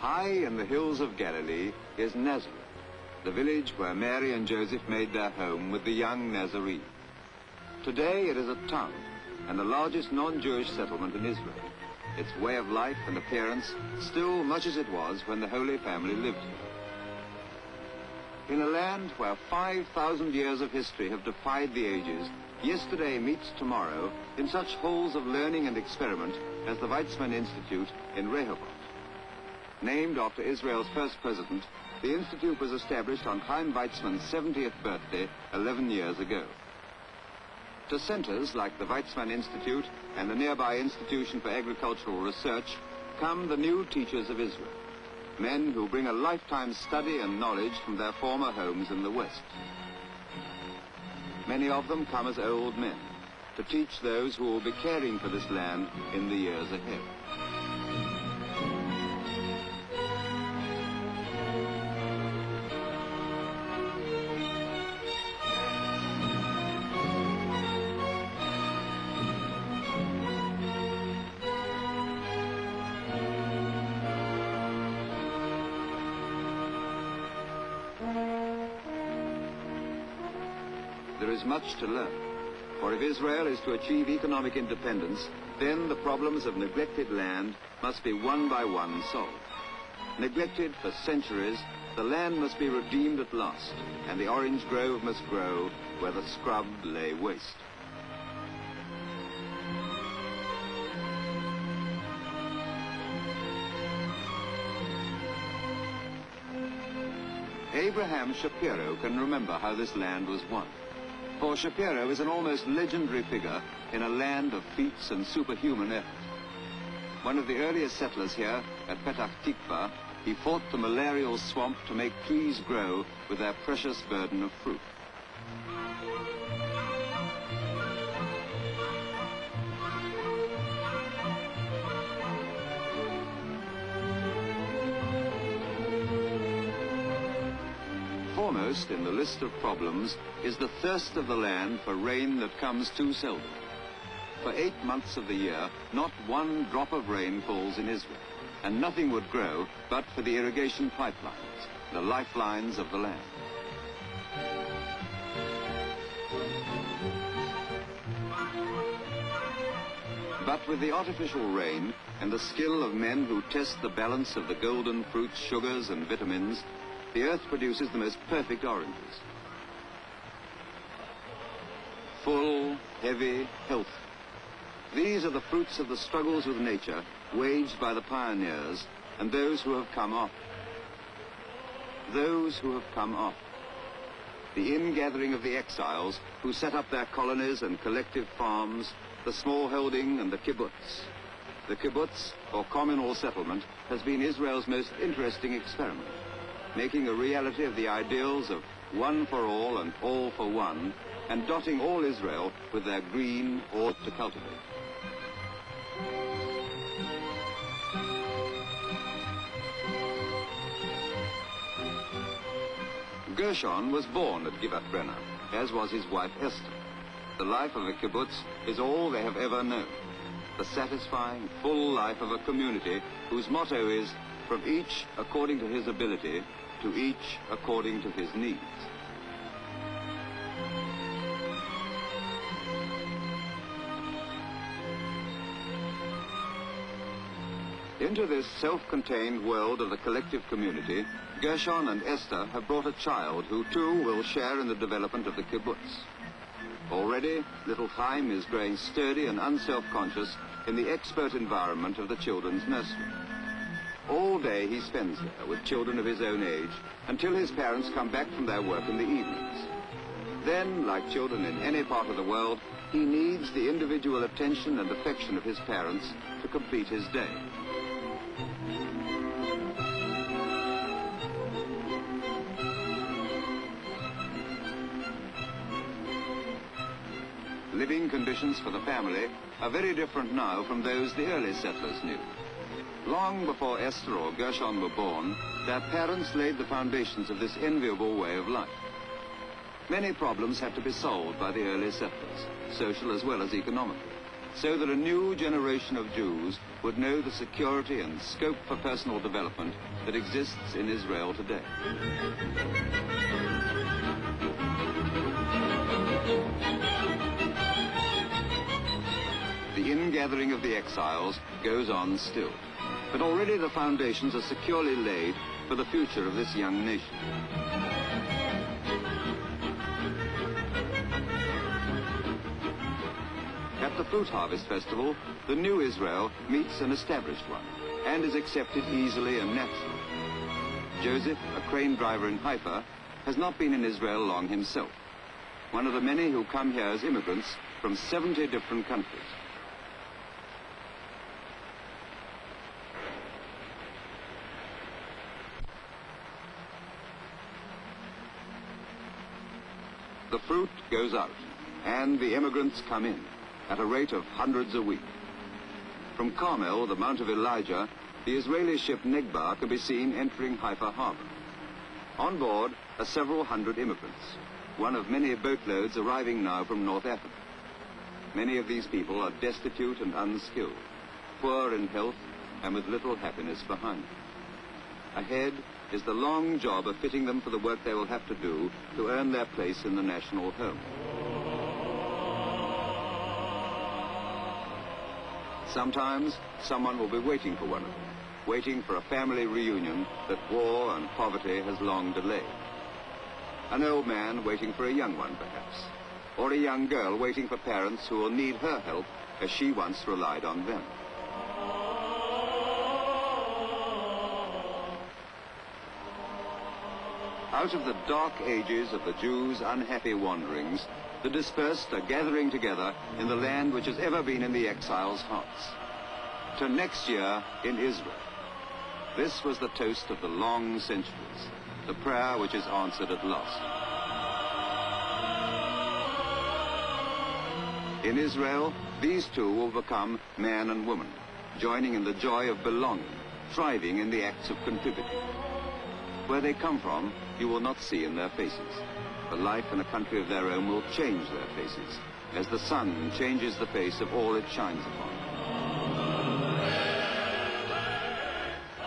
High in the hills of Galilee is Nazareth, the village where Mary and Joseph made their home with the young Nazarene. Today it is a town and the largest non-Jewish settlement in Israel. Its way of life and appearance still much as it was when the Holy Family lived here. In a land where 5,000 years of history have defied the ages, yesterday meets tomorrow in such halls of learning and experiment as the Weizmann Institute in Rehovot. Named after Israel's first president, the institute was established on Chaim Weizmann's 70th birthday 11 years ago. To centers like the Weizmann Institute and the nearby Institution for Agricultural Research come the new teachers of Israel, men who bring a lifetime's study and knowledge from their former homes in the West. Many of them come as old men to teach those who will be caring for this land in the years ahead. There is much to learn, for if Israel is to achieve economic independence, then the problems of neglected land must be one by one solved. Neglected for centuries, the land must be redeemed at last, and the orange grove must grow where the scrub lay waste. Abraham Shapiro can remember how this land was won. For Shapiro is an almost legendary figure in a land of feats and superhuman effort. One of the earliest settlers here at Petach Tikva, he fought the malarial swamp to make trees grow with their precious burden of fruit. Foremost in the list of problems is the thirst of the land for rain that comes too seldom. For 8 months of the year, not one drop of rain falls in Israel, and nothing would grow but for the irrigation pipelines, the lifelines of the land. But with the artificial rain and the skill of men who test the balance of the golden fruits, sugars, and vitamins, the earth produces the most perfect oranges. Full, heavy, healthy. These are the fruits of the struggles with nature waged by the pioneers and those who have come after. Those who have come after. The ingathering of the exiles who set up their colonies and collective farms, the small holding and the kibbutz. The kibbutz, or communal settlement, has been Israel's most interesting experiment, making a reality of the ideals of one for all and all for one, and dotting all Israel with their green or to cultivate. Gershon was born at Givat Brenna, as was his wife Esther. The life of a kibbutz is all they have ever known, the satisfying, full life of a community whose motto is, from each according to his ability, to each according to his needs. Into this self-contained world of the collective community, Gershon and Esther have brought a child who too will share in the development of the kibbutz. Already, little Chaim is growing sturdy and unself-conscious in the expert environment of the children's nursery. All day he spends there with children of his own age until his parents come back from their work in the evenings. Then, like children in any part of the world, he needs the individual attention and affection of his parents to complete his day. Living conditions for the family are very different now from those the early settlers knew. Long before Esther or Gershon were born, their parents laid the foundations of this enviable way of life. Many problems had to be solved by the early settlers, social as well as economical. so that a new generation of Jews would know the security and scope for personal development that exists in Israel today. The ingathering of the exiles goes on still, but already the foundations are securely laid for the future of this young nation. At the Fruit Harvest Festival, the new Israel meets an established one and is accepted easily and naturally. Joseph, a crane driver in Haifa, has not been in Israel long himself, one of the many who come here as immigrants from 70 different countries. The fruit goes out, and the immigrants come in, at a rate of hundreds a week. From Carmel, the Mount of Elijah, the Israeli ship Negba can be seen entering Haifa harbor. On board are several hundred immigrants, one of many boatloads arriving now from North Africa. Many of these people are destitute and unskilled, poor in health, and with little happiness behind them. Ahead is the long job of fitting them for the work they will have to do to earn their place in the national home. Sometimes someone will be waiting for one of them, waiting for a family reunion that war and poverty has long delayed. An old man waiting for a young one, perhaps, or a young girl waiting for parents who will need her help as she once relied on them. Out of the dark ages of the Jews' unhappy wanderings, the dispersed are gathering together in the land which has ever been in the exiles' hearts. To next year in Israel. This was the toast of the long centuries, the prayer which is answered at last. In Israel, these two will become man and woman, joining in the joy of belonging, thriving in the acts of contributing. Where they come from, you will not see in their faces. The life in a country of their own will change their faces, as the sun changes the face of all it shines upon.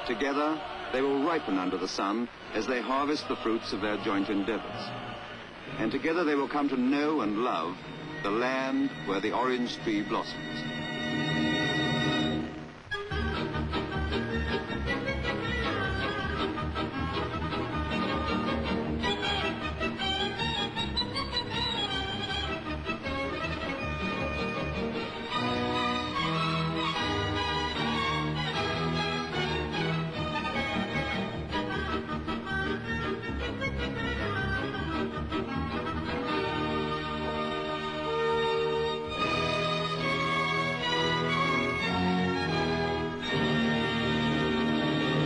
Together, they will ripen under the sun as they harvest the fruits of their joint endeavors. And together they will come to know and love the land where the orange tree blossoms,